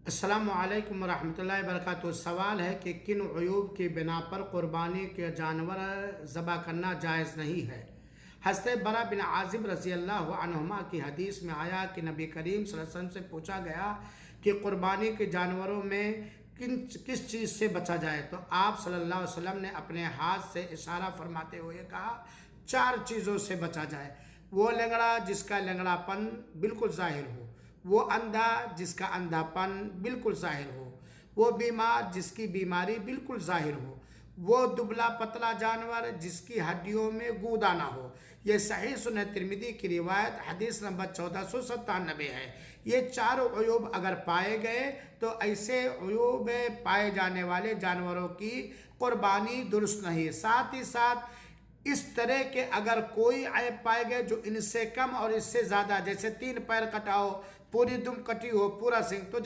السلام علیکم ورحمۃ اللہ وبرکاتہ۔ سوال ہے کہ کن عیوب کی بنا پر قربانی کے جانور ذبح کرنا جائز نہیں ہے؟ حضرت برا بن عازب رضی اللہ عنہما کی حدیث میں آیا کہ نبی کریم صلی اللہ علیہ وسلم سے پوچھا گیا کہ قربانی کے جانوروں میں کس چیز سے بچا جائے، تو آپ صلی اللہ علیہ وسلم نے اپنے ہاتھ سے اشارہ فرماتے ہوئے کہا 4 چیزوں سے بچا جائے۔ وہ لنگڑا جس کا لنگڑا پن بالکل ظاہر ہو، وہ اندھا جس کا اندھا پن بالکل ظاہر ہو، وہ بیمار جس کی بیماری بالکل ظاہر ہو، وہ دبلا پتلا جانور جس کی ہڈیوں میں گودا نہ ہو۔ یہ صحیح سنن ترمذی کی روایت حدیث نمبر 1497 ہے۔ یہ 4 عیوب اگر پائے گئے تو ایسے عیوب پائے جانے والے جانوروں کی قربانی درست نہیں۔ ساتھ ہی ساتھ اس طرح کے اگر کوئی عیب پائے گئے جو ان سے کم اور اس سے زیادہ، جیسے 3 پیر کٹا ہو، پوری دم کٹی ہو، پورا سنگ، تو